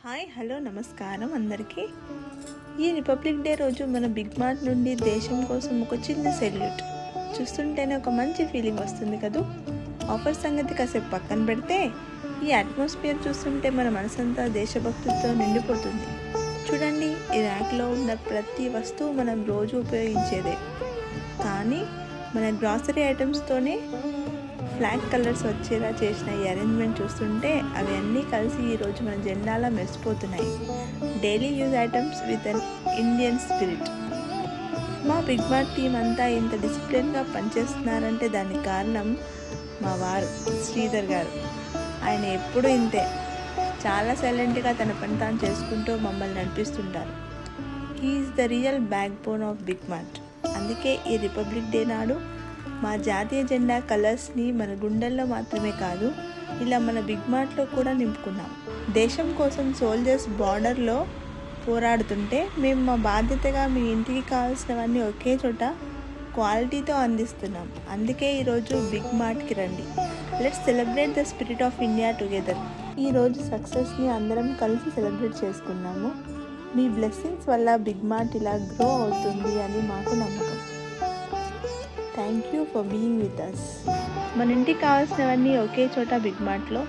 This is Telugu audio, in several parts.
హాయ్ హలో నమస్కారం అందరికీ. ఈ రిపబ్లిక్ డే రోజు మన బిగ్ మార్ట్ నుండి దేశం కోసం ఒక చిన్న సెల్యూట్ చూస్తుంటేనే ఒక మంచి ఫీలింగ్ వస్తుంది కదూ. ఆఫర్ సంగతి కాసేపు పక్కన పెడితే ఈ అట్మాస్ఫియర్ చూస్తుంటే మన మనసంతా దేశభక్తితో నిండిపోతుంది. చూడండి, ఈ ర్యాక్లో ఉన్న ప్రతి వస్తువు మనం రోజు ఉపయోగించేదే, కానీ మన గ్రాసరీ ఐటమ్స్తోనే ఫ్లాగ్ కలర్స్ వచ్చేలా చేసిన ఈ అరేంజ్మెంట్ చూస్తుంటే అవి అన్నీ కలిసి ఈరోజు మన జెండాలా మెరిసిపోతున్నాయి. Daily use items with an Indian spirit. మా బిగ్ మార్ట్ టీం అంతా ఇంత డిసిప్లిన్గా పనిచేస్తున్నారంటే దానికి కారణం మా వారు శ్రీధర్ గారు. ఆయన ఎప్పుడూ ఇంతే, చాలా సైలెంట్గా తన పని తాను చేసుకుంటూ మమ్మల్ని నడిపిస్తుంటారు. He's the real backbone of Big Mart. అందుకే ఈ రిపబ్లిక్ డే నాడు మా జాతీయ జెండా కలర్స్ని మన గుండెల్లో మాత్రమే కాదు, ఇలా మన బిగ్ మార్ట్లో కూడా నింపుకున్నాం. దేశం కోసం సోల్జర్స్ బార్డర్లో పోరాడుతుంటే మేము మా బాధ్యతగా మీ ఇంటికి కావాల్సినవన్నీ ఒకే చోట క్వాలిటీతో అందిస్తున్నాం. అందుకే ఈరోజు బిగ్ మార్ట్కి రండి. Let's celebrate the spirit of India together. ఈరోజు సక్సెస్ని అందరం కలిసి సెలబ్రేట్ చేసుకున్నాము. మీ బ్లెస్సింగ్స్ వల్ల బిగ్ మార్ట్ ఇలా గ్రో అవుతుంది అని మాకు నమ్మకం. Thank you for being with us. మన ఇంటికి కావాల్సినవన్నీ ఒకే చోట బిగ్ మార్ట్లో.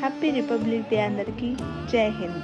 హ్యాపీ రిపబ్లిక్ డే అందరికీ. జై హింద్.